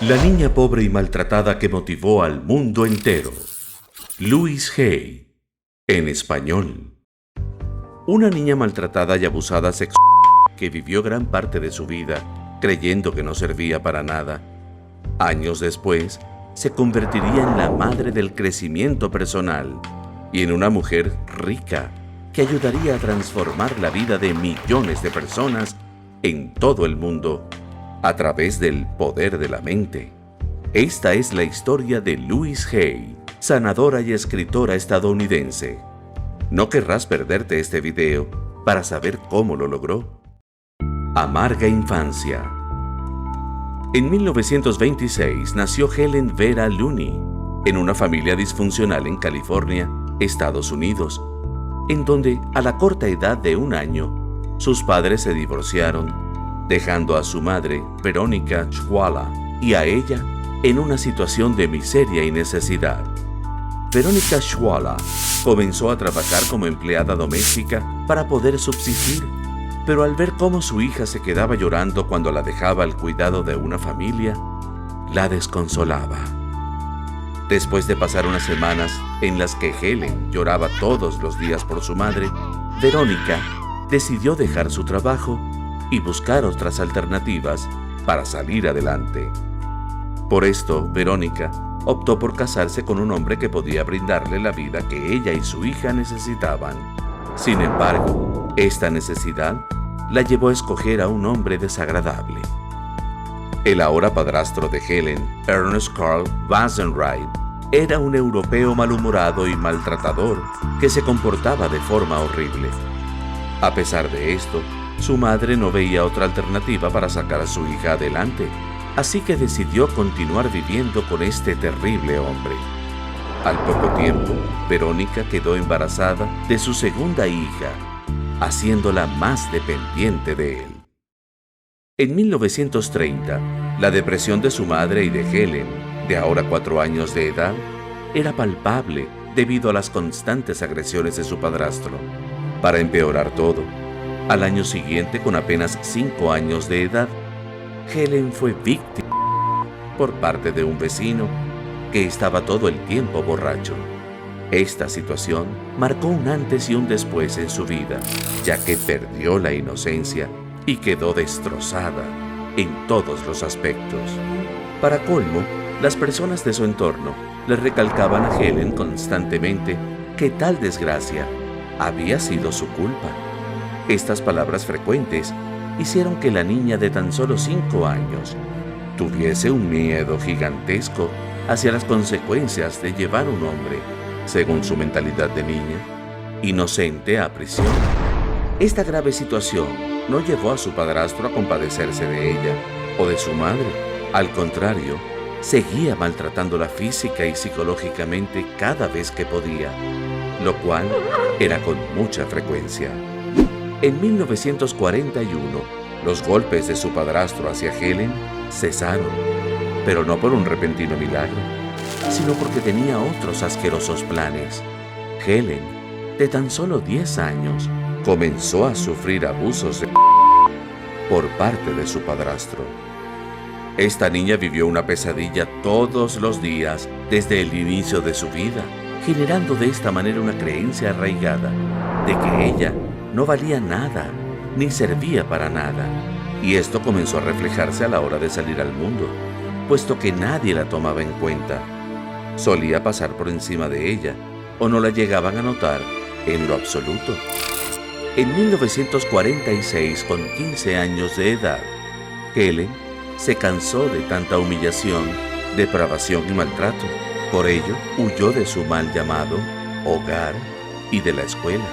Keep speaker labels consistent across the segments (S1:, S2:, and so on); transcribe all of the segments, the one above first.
S1: La niña pobre y maltratada que motivó al mundo entero. Louise Hay, en español. Una niña maltratada y abusada sexualmente que vivió gran parte de su vida creyendo que no servía para nada. Años después, se convertiría en la madre del crecimiento personal y en una mujer rica que ayudaría a transformar la vida de millones de personas en todo el mundo a través del poder de la mente. Esta es la historia de Louise Hay, sanadora y escritora estadounidense. No querrás perderte este video para saber cómo lo logró. Amarga infancia. En 1926 nació Helen Vera Looney en una familia disfuncional en California, Estados Unidos, en donde a la corta edad de 1 año, sus padres se divorciaron, dejando a su madre, Veronica Schwala, y a ella en una situación de miseria y necesidad. Veronica Schwala comenzó a trabajar como empleada doméstica para poder subsistir, pero al ver cómo su hija se quedaba llorando cuando la dejaba al cuidado de una familia, la desconsolaba. Después de pasar unas semanas en las que Helen lloraba todos los días por su madre, Veronica decidió dejar su trabajo y buscar otras alternativas para salir adelante. Por esto, Veronica optó por casarse con un hombre que podía brindarle la vida que ella y su hija necesitaban. Sin embargo, esta necesidad la llevó a escoger a un hombre desagradable. El ahora padrastro de Helen, Ernest Carl Wassenreich, era un europeo malhumorado y maltratador que se comportaba de forma horrible. A pesar de esto, su madre no veía otra alternativa para sacar a su hija adelante, así que decidió continuar viviendo con este terrible hombre. Al poco tiempo, Verónica quedó embarazada de su segunda hija, haciéndola más dependiente de él. En 1930, la depresión de su madre y de Helen, de ahora 4 años de edad, era palpable debido a las constantes agresiones de su padrastro. Para empeorar todo, al año siguiente, con apenas 5 años de edad, Helen fue víctima por parte de un vecino que estaba todo el tiempo borracho. Esta situación marcó un antes y un después en su vida, ya que perdió la inocencia y quedó destrozada en todos los aspectos. Para colmo, las personas de su entorno le recalcaban a Helen constantemente que tal desgracia había sido su culpa. Estas palabras frecuentes hicieron que la niña de tan solo 5 años tuviese un miedo gigantesco hacia las consecuencias de llevar un hombre, según su mentalidad de niña, inocente a prisión. Esta grave situación no llevó a su padrastro a compadecerse de ella o de su madre. Al contrario, seguía maltratándola física y psicológicamente cada vez que podía, lo cual era con mucha frecuencia. En 1941, los golpes de su padrastro hacia Helen cesaron, pero no por un repentino milagro, sino porque tenía otros asquerosos planes. Helen, de tan solo 10 años, comenzó a sufrir abusos por parte de su padrastro. Esta niña vivió una pesadilla todos los días desde el inicio de su vida, generando de esta manera una creencia arraigada de que ella no valía nada, ni servía para nada, y esto comenzó a reflejarse a la hora de salir al mundo, puesto que nadie la tomaba en cuenta. Solía pasar por encima de ella, o no la llegaban a notar en lo absoluto. En 1946, con 15 años de edad, Helen se cansó de tanta humillación, depravación y maltrato. Por ello, huyó de su mal llamado hogar y de la escuela.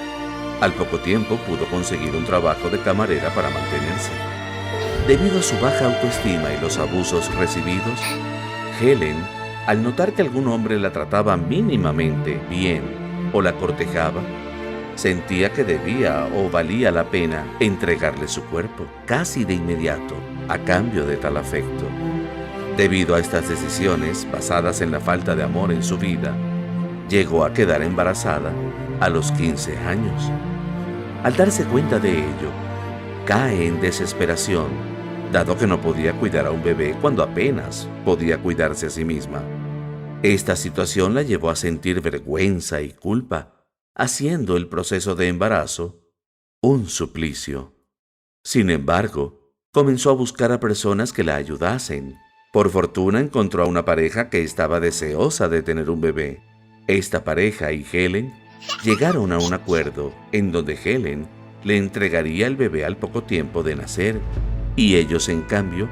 S1: Al poco tiempo pudo conseguir un trabajo de camarera para mantenerse. Debido a su baja autoestima y los abusos recibidos, Helen, al notar que algún hombre la trataba mínimamente bien o la cortejaba, sentía que debía o valía la pena entregarle su cuerpo casi de inmediato a cambio de tal afecto. Debido a estas decisiones basadas en la falta de amor en su vida, llegó a quedar embarazada a los 15 años. Al darse cuenta de ello, cae en desesperación dado que no podía cuidar a un bebé cuando apenas podía cuidarse a sí misma. Esta situación la llevó a sentir vergüenza y culpa, haciendo el proceso de embarazo un suplicio. Sin embargo, comenzó a buscar a personas que la ayudasen. Por fortuna encontró a una pareja que estaba deseosa de tener un bebé. Esta pareja y Helen llegaron a un acuerdo en donde Helen le entregaría el bebé al poco tiempo de nacer y ellos, en cambio,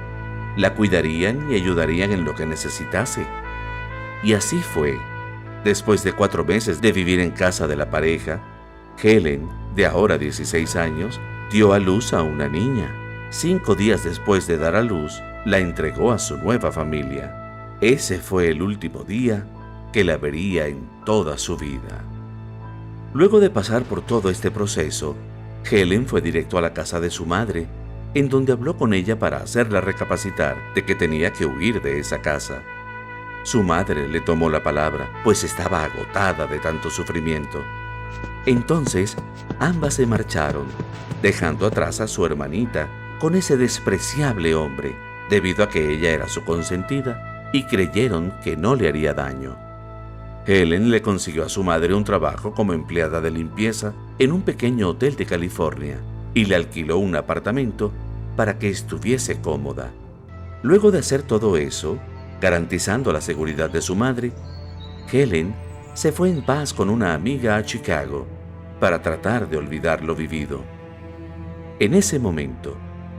S1: la cuidarían y ayudarían en lo que necesitase. Y así fue. Después de 4 meses de vivir en casa de la pareja, Helen, de ahora 16 años, dio a luz a una niña. 5 días después de dar a luz, la entregó a su nueva familia. Ese fue el último día que la vería en toda su vida. Luego de pasar por todo este proceso, Helen fue directo a la casa de su madre, en donde habló con ella para hacerla recapacitar de que tenía que huir de esa casa. Su madre le tomó la palabra, pues estaba agotada de tanto sufrimiento. Entonces, ambas se marcharon, dejando atrás a su hermanita con ese despreciable hombre, debido a que ella era su consentida y creyeron que no le haría daño. Helen le consiguió a su madre un trabajo como empleada de limpieza en un pequeño hotel de California y le alquiló un apartamento para que estuviese cómoda. Luego de hacer todo eso, garantizando la seguridad de su madre, Helen se fue en paz con una amiga a Chicago para tratar de olvidar lo vivido. En ese momento,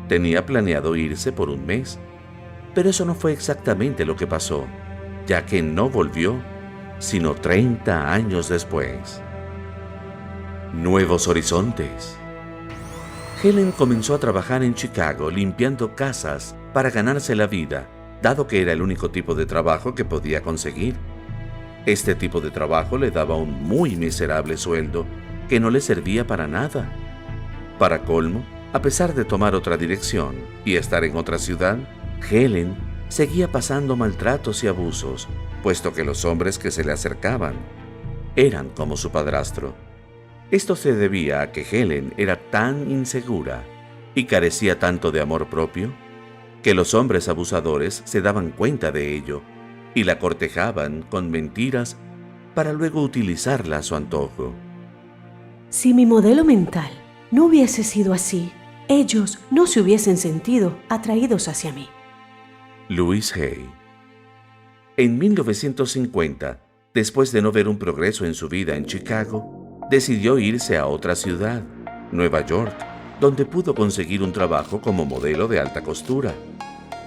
S1: tenía planeado irse por un mes, pero eso no fue exactamente lo que pasó, ya que no volvió sino 30 años después. Nuevos horizontes. Helen comenzó a trabajar en Chicago limpiando casas para ganarse la vida, dado que era el único tipo de trabajo que podía conseguir. Este tipo de trabajo le daba un muy miserable sueldo que no le servía para nada. Para colmo, a pesar de tomar otra dirección y estar en otra ciudad, Helen seguía pasando maltratos y abusos, puesto que los hombres que se le acercaban eran como su padrastro. Esto se debía a que Helen era tan insegura y carecía tanto de amor propio que los hombres abusadores se daban cuenta de ello y la cortejaban con mentiras para luego utilizarla a su antojo.
S2: Si mi modelo mental no hubiese sido así, ellos no se hubiesen sentido atraídos hacia mí.
S1: Louise Hay. En 1950, después de no ver un progreso en su vida en Chicago, decidió irse a otra ciudad, Nueva York, donde pudo conseguir un trabajo como modelo de alta costura.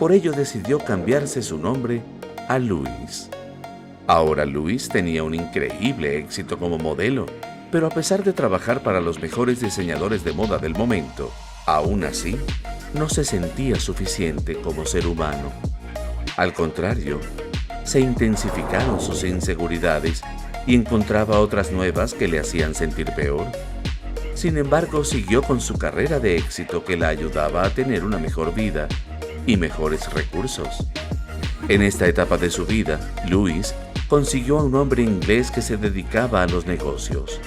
S1: Por ello decidió cambiarse su nombre a Louise. Ahora Louise tenía un increíble éxito como modelo, pero a pesar de trabajar para los mejores diseñadores de moda del momento, aún así, no se sentía suficiente como ser humano. Al contrario, se intensificaron sus inseguridades y encontraba otras nuevas que le hacían sentir peor. Sin embargo, siguió con su carrera de éxito que la ayudaba a tener una mejor vida y mejores recursos. En esta etapa de su vida, Louise consiguió a un hombre inglés que se dedicaba a los negocios.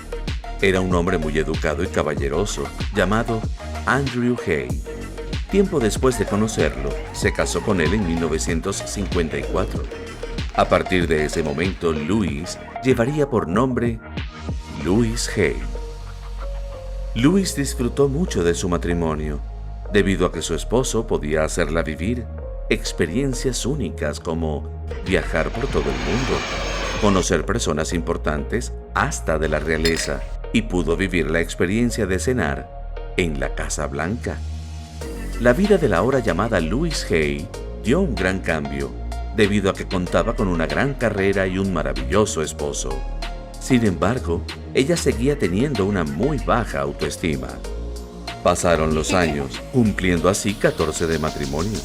S1: Era un hombre muy educado y caballeroso, llamado Andrew Hay. Tiempo después de conocerlo, se casó con él en 1954. A partir de ese momento, Louise llevaría por nombre Louise Hay. Louise disfrutó mucho de su matrimonio, debido a que su esposo podía hacerla vivir experiencias únicas como viajar por todo el mundo, conocer personas importantes hasta de la realeza, y pudo vivir la experiencia de cenar en la Casa Blanca. La vida de la ahora llamada Louise Hay dio un gran cambio, debido a que contaba con una gran carrera y un maravilloso esposo. Sin embargo, ella seguía teniendo una muy baja autoestima. Pasaron los años, cumpliendo así 14 de matrimonio.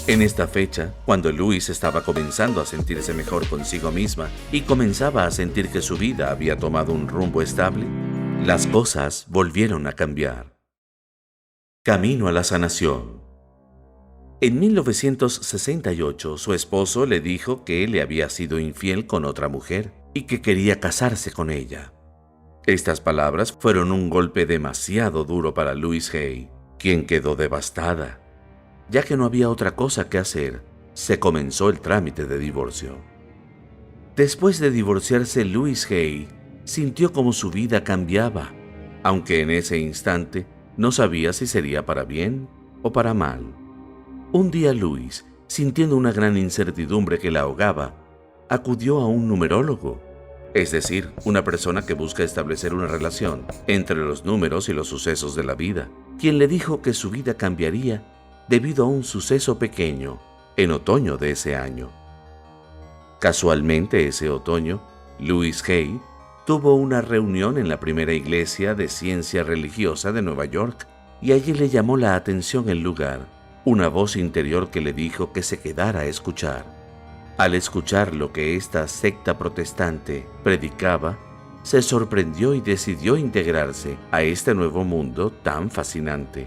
S1: En esta fecha, cuando Louise estaba comenzando a sentirse mejor consigo misma y comenzaba a sentir que su vida había tomado un rumbo estable, las cosas volvieron a cambiar. Camino a la sanación. En 1968, su esposo le dijo que él le había sido infiel con otra mujer y que quería casarse con ella. Estas palabras fueron un golpe demasiado duro para Louise Hay, quien quedó devastada. Ya que no había otra cosa que hacer, se comenzó el trámite de divorcio. Después de divorciarse, Louise Hay sintió como su vida cambiaba, aunque en ese instante no sabía si sería para bien o para mal. Un día Louise, sintiendo una gran incertidumbre que la ahogaba, acudió a un numerólogo, es decir, una persona que busca establecer una relación entre los números y los sucesos de la vida, quien le dijo que su vida cambiaría debido a un suceso pequeño en otoño de ese año. Casualmente ese otoño, Louise Hay tuvo una reunión en la primera iglesia de ciencia religiosa de Nueva York y allí le llamó la atención el lugar, una voz interior que le dijo que se quedara a escuchar. Al escuchar lo que esta secta protestante predicaba, se sorprendió y decidió integrarse a este nuevo mundo tan fascinante.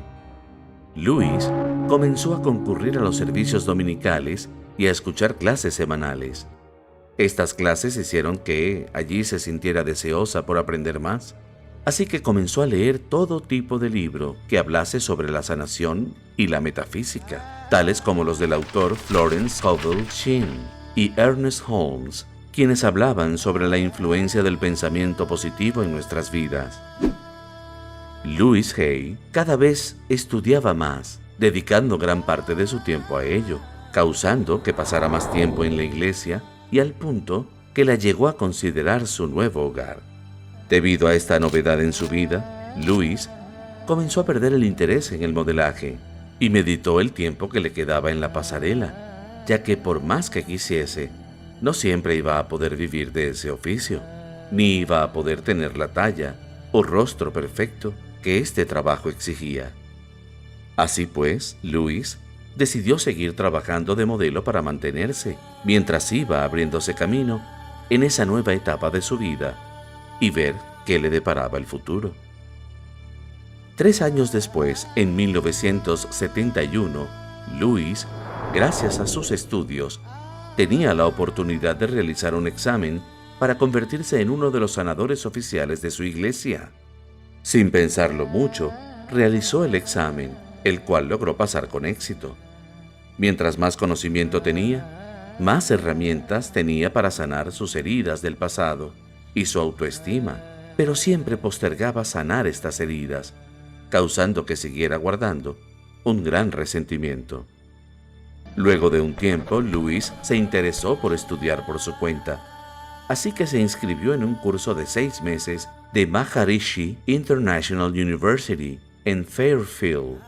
S1: Louise comenzó a concurrir a los servicios dominicales y a escuchar clases semanales. Estas clases hicieron que allí se sintiera deseosa por aprender más, así que comenzó a leer todo tipo de libro que hablase sobre la sanación y la metafísica, tales como los del autor Florence Scovel Shinn y Ernest Holmes, quienes hablaban sobre la influencia del pensamiento positivo en nuestras vidas. Louise Hay cada vez estudiaba más, dedicando gran parte de su tiempo a ello, causando que pasara más tiempo en la iglesia y al punto que la llegó a considerar su nuevo hogar. Debido a esta novedad en su vida, Louise comenzó a perder el interés en el modelaje y meditó el tiempo que le quedaba en la pasarela, ya que por más que quisiese, no siempre iba a poder vivir de ese oficio, ni iba a poder tener la talla o rostro perfecto que este trabajo exigía. Así pues, Louise decidió seguir trabajando de modelo para mantenerse, mientras iba abriéndose camino en esa nueva etapa de su vida y ver qué le deparaba el futuro. 3 años después, en 1971, Louise, gracias a sus estudios, tenía la oportunidad de realizar un examen para convertirse en uno de los sanadores oficiales de su iglesia. Sin pensarlo mucho, realizó el examen, el cual logró pasar con éxito. Mientras más conocimiento tenía, más herramientas tenía para sanar sus heridas del pasado y su autoestima, pero siempre postergaba sanar estas heridas, causando que siguiera guardando un gran resentimiento. Luego de un tiempo, Louise se interesó por estudiar por su cuenta, así que se inscribió en un curso de 6 meses de Maharishi International University en Fairfield.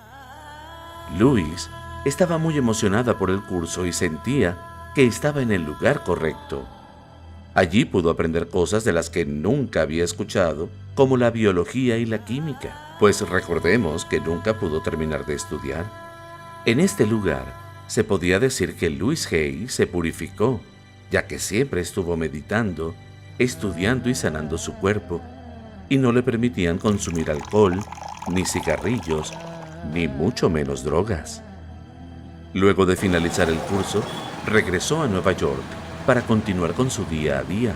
S1: Louise estaba muy emocionada por el curso y sentía que estaba en el lugar correcto. Allí pudo aprender cosas de las que nunca había escuchado, como la biología y la química, pues recordemos que nunca pudo terminar de estudiar. En este lugar, se podía decir que Louise Hay se purificó, ya que siempre estuvo meditando, estudiando y sanando su cuerpo, y no le permitían consumir alcohol, ni cigarrillos, ni mucho menos drogas. Luego de finalizar el curso, regresó a Nueva York para continuar con su día a día.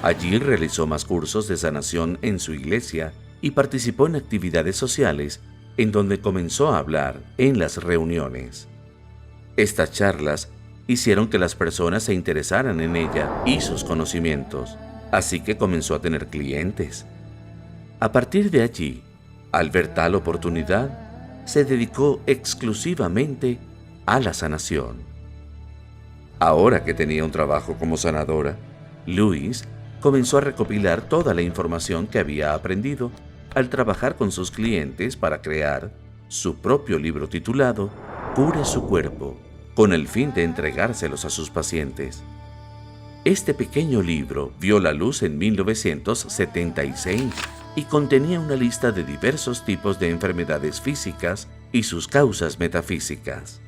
S1: Allí realizó más cursos de sanación en su iglesia y participó en actividades sociales en donde comenzó a hablar en las reuniones. Estas charlas hicieron que las personas se interesaran en ella y sus conocimientos, así que comenzó a tener clientes. A partir de allí, al ver tal oportunidad, se dedicó exclusivamente a la sanación. Ahora que tenía un trabajo como sanadora, Louise comenzó a recopilar toda la información que había aprendido al trabajar con sus clientes para crear su propio libro titulado Cure su cuerpo, con el fin de entregárselos a sus pacientes. Este pequeño libro vio la luz en 1976 y contenía una lista de diversos tipos de enfermedades físicas y sus causas metafísicas.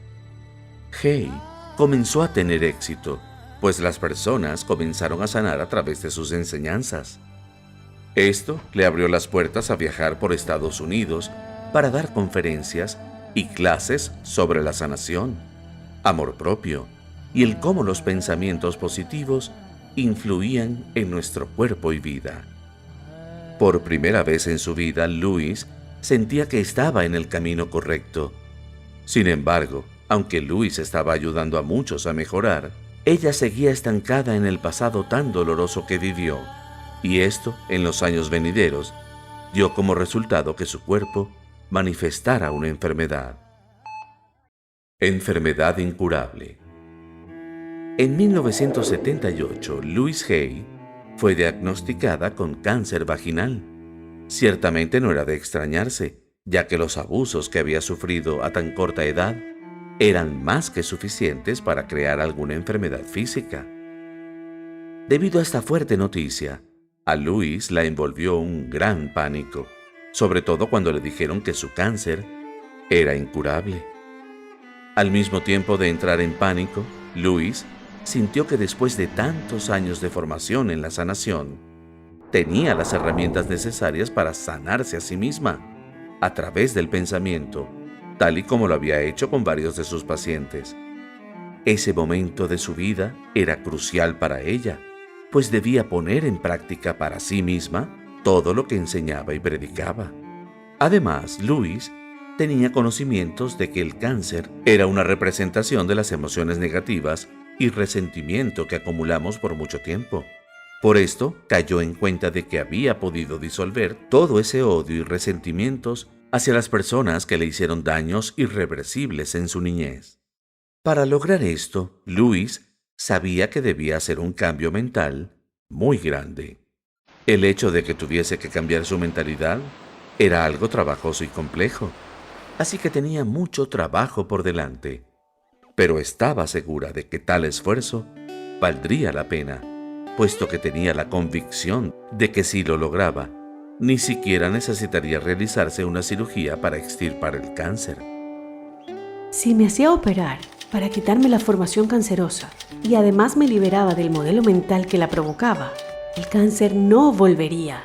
S1: Hay comenzó a tener éxito, pues las personas comenzaron a sanar a través de sus enseñanzas. Esto le abrió las puertas a viajar por Estados Unidos para dar conferencias y clases sobre la sanación, amor propio y el cómo los pensamientos positivos influían en nuestro cuerpo y vida. Por primera vez en su vida, Louise sentía que estaba en el camino correcto. Sin embargo, aunque Luis estaba ayudando a muchos a mejorar, ella seguía estancada en el pasado tan doloroso que vivió, y esto, en los años venideros, dio como resultado que su cuerpo manifestara una enfermedad. Enfermedad incurable. En 1978, Louise Hay fue diagnosticada con cáncer vaginal. Ciertamente no era de extrañarse, ya que los abusos que había sufrido a tan corta edad eran más que suficientes para crear alguna enfermedad física. Debido a esta fuerte noticia, a Louise la envolvió un gran pánico, sobre todo cuando le dijeron que su cáncer era incurable. Al mismo tiempo de entrar en pánico, Louise sintió que después de tantos años de formación en la sanación, tenía las herramientas necesarias para sanarse a sí misma, a través del pensamiento, tal y como lo había hecho con varios de sus pacientes. Ese momento de su vida era crucial para ella, pues debía poner en práctica para sí misma todo lo que enseñaba y predicaba. Además, Louise tenía conocimientos de que el cáncer era una representación de las emociones negativas y resentimiento que acumulamos por mucho tiempo. Por esto, cayó en cuenta de que había podido disolver todo ese odio y resentimientos hacia las personas que le hicieron daños irreversibles en su niñez. Para lograr esto, Louise sabía que debía hacer un cambio mental muy grande. El hecho de que tuviese que cambiar su mentalidad era algo trabajoso y complejo, así que tenía mucho trabajo por delante, pero estaba segura de que tal esfuerzo valdría la pena, puesto que tenía la convicción de que si lo lograba, ni siquiera necesitaría realizarse una cirugía para extirpar el cáncer.
S2: Si me hacía operar para quitarme la formación cancerosa y además me liberaba del modelo mental que la provocaba, el cáncer no volvería.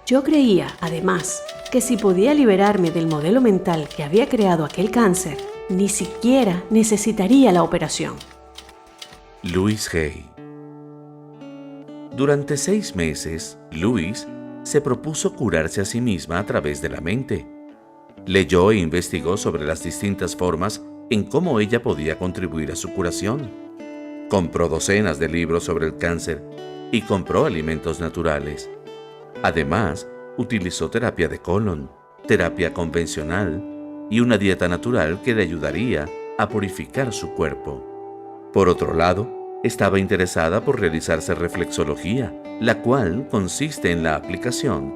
S2: Yo creía, además, que si podía liberarme del modelo mental que había creado aquel cáncer, ni siquiera necesitaría la operación.
S1: Louise Hay. Durante 6 meses, Louise se propuso curarse a sí misma a través de la mente. Leyó e investigó sobre las distintas formas en cómo ella podía contribuir a su curación. Compró docenas de libros sobre el cáncer y compró alimentos naturales. Además, utilizó terapia de colon, terapia convencional y una dieta natural que le ayudaría a purificar su cuerpo. Por otro lado, estaba interesada por realizarse reflexología, la cual consiste en la aplicación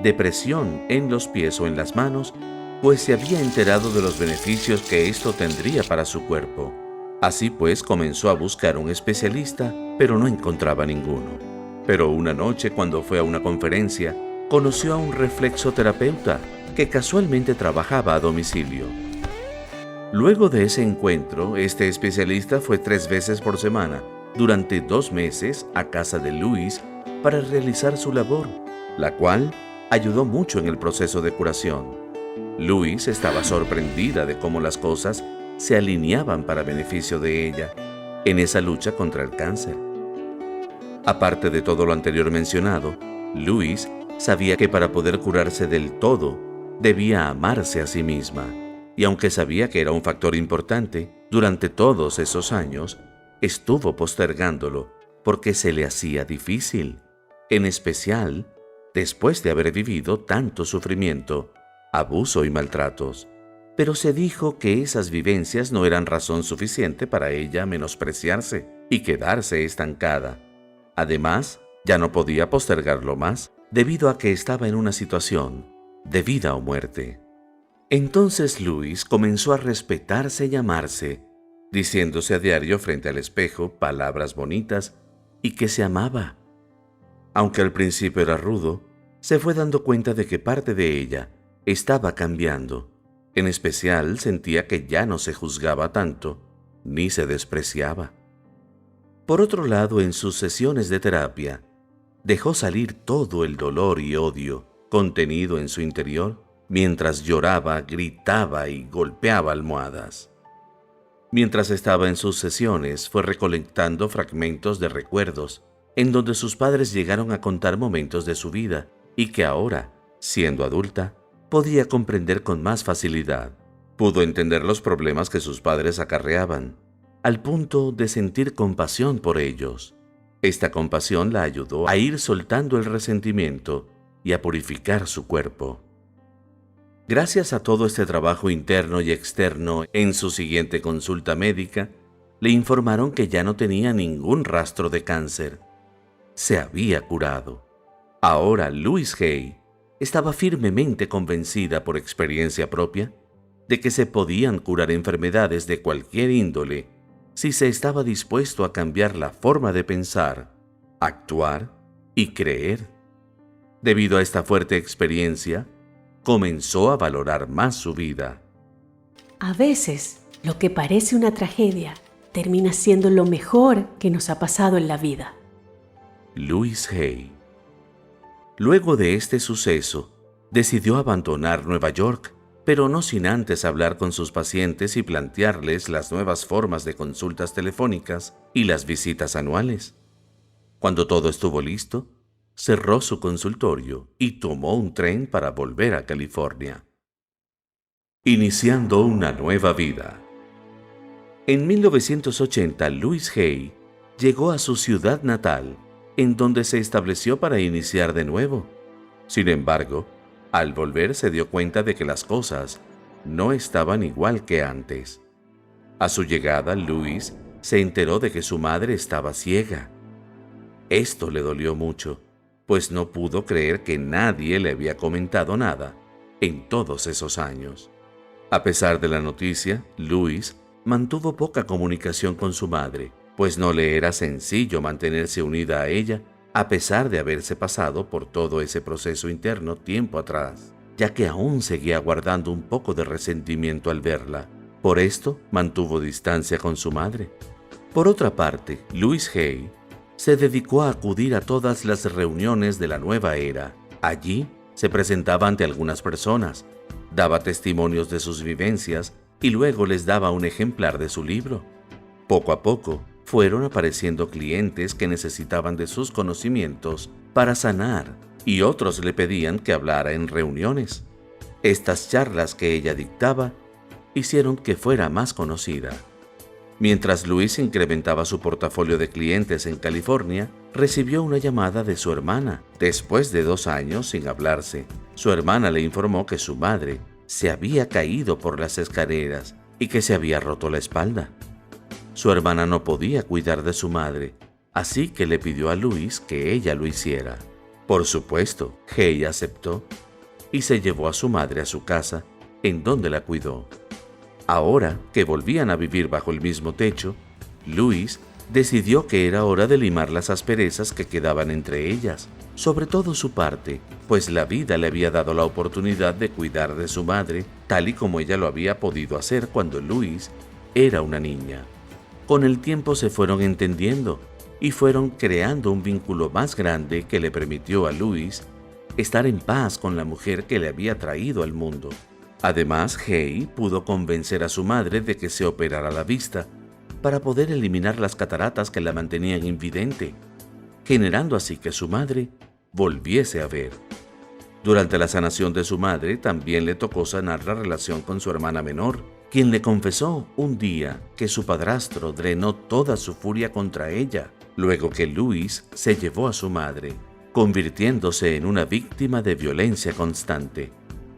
S1: de presión en los pies o en las manos, pues se había enterado de los beneficios que esto tendría para su cuerpo. Así pues, comenzó a buscar un especialista, pero no encontraba ninguno. Pero una noche, cuando fue a una conferencia, conoció a un reflexoterapeuta que casualmente trabajaba a domicilio. Luego de ese encuentro, este especialista fue 3 veces por semana, durante 2 meses, a casa de Louise para realizar su labor, la cual ayudó mucho en el proceso de curación. Louise estaba sorprendida de cómo las cosas se alineaban para beneficio de ella en esa lucha contra el cáncer. Aparte de todo lo anterior mencionado, Louise sabía que para poder curarse del todo, debía amarse a sí misma. Y aunque sabía que era un factor importante, durante todos esos años, estuvo postergándolo porque se le hacía difícil, en especial después de haber vivido tanto sufrimiento, abuso y maltratos. Pero se dijo que esas vivencias no eran razón suficiente para ella menospreciarse y quedarse estancada. Además, ya no podía postergarlo más, debido a que estaba en una situación de vida o muerte. Entonces Louise comenzó a respetarse y amarse, diciéndose a diario frente al espejo palabras bonitas y que se amaba. Aunque al principio era rudo, se fue dando cuenta de que parte de ella estaba cambiando. En especial, sentía que ya no se juzgaba tanto, ni se despreciaba. Por otro lado, en sus sesiones de terapia, dejó salir todo el dolor y odio contenido en su interior, mientras lloraba, gritaba y golpeaba almohadas. Mientras estaba en sus sesiones, fue recolectando fragmentos de recuerdos, en donde sus padres llegaron a contar momentos de su vida y que ahora, siendo adulta, podía comprender con más facilidad. Pudo entender los problemas que sus padres acarreaban, al punto de sentir compasión por ellos. Esta compasión la ayudó a ir soltando el resentimiento y a purificar su cuerpo. Gracias a todo este trabajo interno y externo, en su siguiente consulta médica, le informaron que ya no tenía ningún rastro de cáncer. Se había curado. Ahora Louise Hay estaba firmemente convencida por experiencia propia de que se podían curar enfermedades de cualquier índole si se estaba dispuesto a cambiar la forma de pensar, actuar y creer. Debido a esta fuerte experiencia, comenzó a valorar más su vida.
S2: A veces, lo que parece una tragedia termina siendo lo mejor que nos ha pasado en la vida.
S1: Louise Hay. Luego de este suceso, decidió abandonar Nueva York, pero no sin antes hablar con sus pacientes y plantearles las nuevas formas de consultas telefónicas y las visitas anuales. Cuando todo estuvo listo, cerró su consultorio y tomó un tren para volver a California. Iniciando una nueva vida. En 1980, Louise Hay llegó a su ciudad natal, en donde se estableció para iniciar de nuevo. Sin embargo, al volver se dio cuenta de que las cosas no estaban igual que antes. A su llegada, Louise se enteró de que su madre estaba ciega. Esto le dolió mucho, pues no pudo creer que nadie le había comentado nada en todos esos años. A pesar de la noticia, Louise mantuvo poca comunicación con su madre, pues no le era sencillo mantenerse unida a ella a pesar de haberse pasado por todo ese proceso interno tiempo atrás, ya que aún seguía guardando un poco de resentimiento al verla. Por esto, mantuvo distancia con su madre. Por otra parte, Louise Hay se dedicó a acudir a todas las reuniones de la nueva era. Allí se presentaba ante algunas personas, daba testimonios de sus vivencias y luego les daba un ejemplar de su libro. Poco a poco, fueron apareciendo clientes que necesitaban de sus conocimientos para sanar y otros le pedían que hablara en reuniones. Estas charlas que ella dictaba hicieron que fuera más conocida. Mientras Louise incrementaba su portafolio de clientes en California, recibió una llamada de su hermana. Después de 2 años sin hablarse, su hermana le informó que su madre se había caído por las escaleras y que se había roto la espalda. Su hermana no podía cuidar de su madre, así que le pidió a Louise que ella lo hiciera. Por supuesto, Hay aceptó y se llevó a su madre a su casa, en donde la cuidó. Ahora que volvían a vivir bajo el mismo techo, Louise decidió que era hora de limar las asperezas que quedaban entre ellas, sobre todo su parte, pues la vida le había dado la oportunidad de cuidar de su madre, tal y como ella lo había podido hacer cuando Louise era una niña. Con el tiempo se fueron entendiendo y fueron creando un vínculo más grande que le permitió a Louise estar en paz con la mujer que le había traído al mundo. Además, Hay pudo convencer a su madre de que se operara la vista para poder eliminar las cataratas que la mantenían invidente, generando así que su madre volviese a ver. Durante la sanación de su madre, también le tocó sanar la relación con su hermana menor, quien le confesó un día que su padrastro drenó toda su furia contra ella, luego que Louise se llevó a su madre, convirtiéndose en una víctima de violencia constante.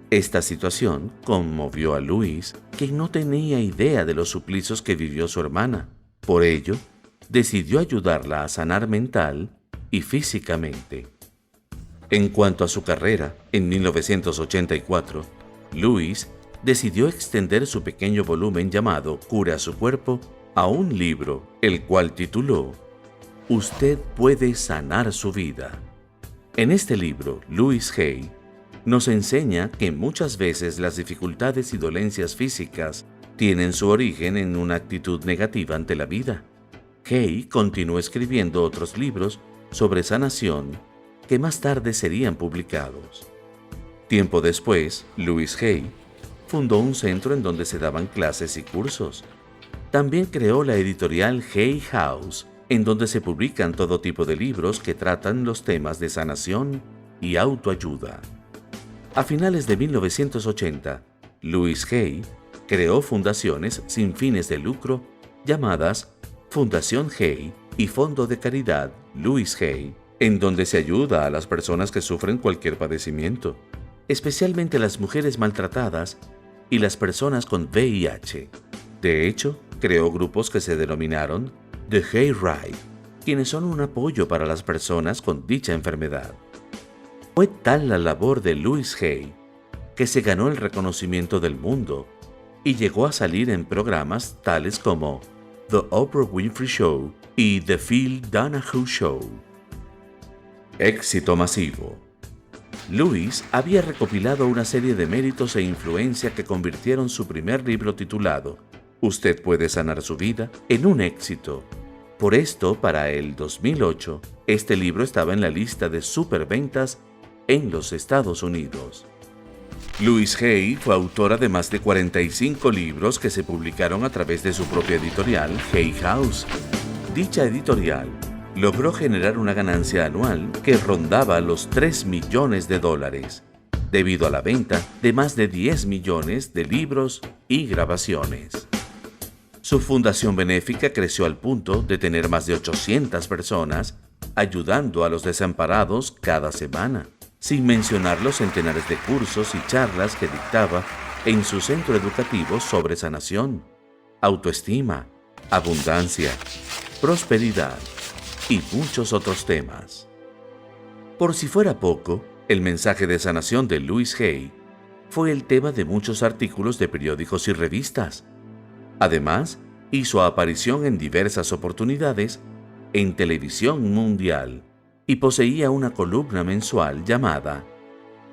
S1: Esta situación conmovió a Louise, quien no tenía idea de los suplicios que vivió su hermana. Por ello, decidió ayudarla a sanar mental y físicamente. En cuanto a su carrera, en 1984, Louise decidió extender su pequeño volumen llamado Cura su cuerpo a un libro, el cual tituló Usted puede sanar su vida. En este libro, Louise Hay nos enseña que muchas veces las dificultades y dolencias físicas tienen su origen en una actitud negativa ante la vida. Hay continuó escribiendo otros libros sobre sanación que más tarde serían publicados. Tiempo después, Louise Hay fundó un centro en donde se daban clases y cursos. También creó la editorial Hay House, en donde se publican todo tipo de libros que tratan los temas de sanación y autoayuda. A finales de 1980, Louise Hay creó fundaciones sin fines de lucro llamadas Fundación Hay y Fondo de Caridad Louise Hay, en donde se ayuda a las personas que sufren cualquier padecimiento, especialmente las mujeres maltratadas y las personas con VIH. De hecho, creó grupos que se denominaron The Hay Right, quienes son un apoyo para las personas con dicha enfermedad. Fue tal la labor de Louise Hay que se ganó el reconocimiento del mundo y llegó a salir en programas tales como The Oprah Winfrey Show y The Phil Donahue Show. Éxito masivo. Louise había recopilado una serie de méritos e influencia que convirtieron su primer libro titulado Usted puede sanar su vida en un éxito. Por esto, para el 2008, este libro estaba en la lista de superventas en los Estados Unidos. Louise Hay fue autora de más de 45 libros que se publicaron a través de su propia editorial, Hay House. Dicha editorial logró generar una ganancia anual que rondaba los $3 millones, debido a la venta de más de 10 millones de libros y grabaciones. Su fundación benéfica creció al punto de tener más de 800 personas ayudando a los desamparados cada semana, sin mencionar los centenares de cursos y charlas que dictaba en su centro educativo sobre sanación, autoestima, abundancia, prosperidad y muchos otros temas. Por si fuera poco, el mensaje de sanación de Louise Hay fue el tema de muchos artículos de periódicos y revistas. Además, hizo aparición en diversas oportunidades en televisión mundial y poseía una columna mensual llamada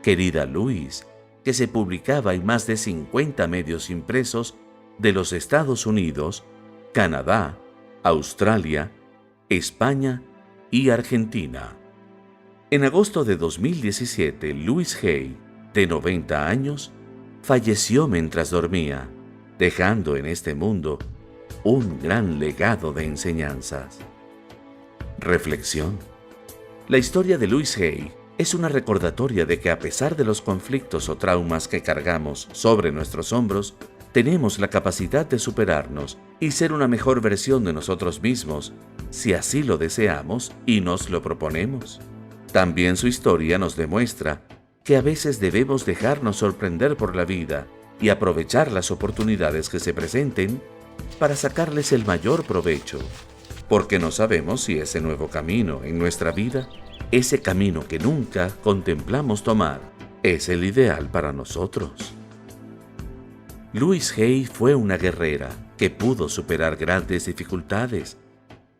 S1: Querida Louise, que se publicaba en más de 50 medios impresos de los Estados Unidos, Canadá, Australia, España y Argentina. En agosto de 2017, Louise Hay, de 90 años, falleció mientras dormía, dejando en este mundo un gran legado de enseñanzas. Reflexión. La historia de Louise Hay es una recordatoria de que a pesar de los conflictos o traumas que cargamos sobre nuestros hombros, tenemos la capacidad de superarnos y ser una mejor versión de nosotros mismos, si así lo deseamos y nos lo proponemos. También su historia nos demuestra que a veces debemos dejarnos sorprender por la vida y aprovechar las oportunidades que se presenten para sacarles el mayor provecho, porque no sabemos si ese nuevo camino en nuestra vida, ese camino que nunca contemplamos tomar, es el ideal para nosotros. Louise Hay fue una guerrera que pudo superar grandes dificultades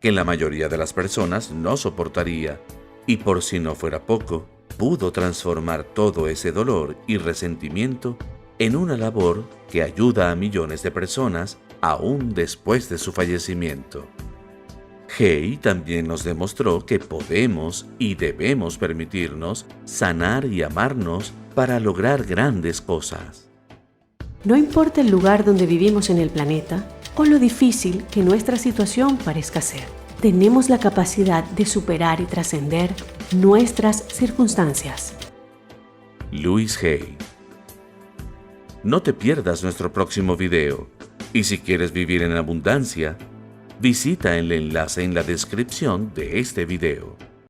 S1: que la mayoría de las personas no soportaría, y por si no fuera poco, pudo transformar todo ese dolor y resentimiento en una labor que ayuda a millones de personas aún después de su fallecimiento. Hay también nos demostró que podemos y debemos permitirnos sanar y amarnos para lograr grandes cosas.
S2: No importa el lugar donde vivimos en el planeta o lo difícil que nuestra situación parezca ser, tenemos la capacidad de superar y trascender nuestras circunstancias.
S1: Louise Hay. No te pierdas nuestro próximo video, y si quieres vivir en abundancia, visita el enlace en la descripción de este video.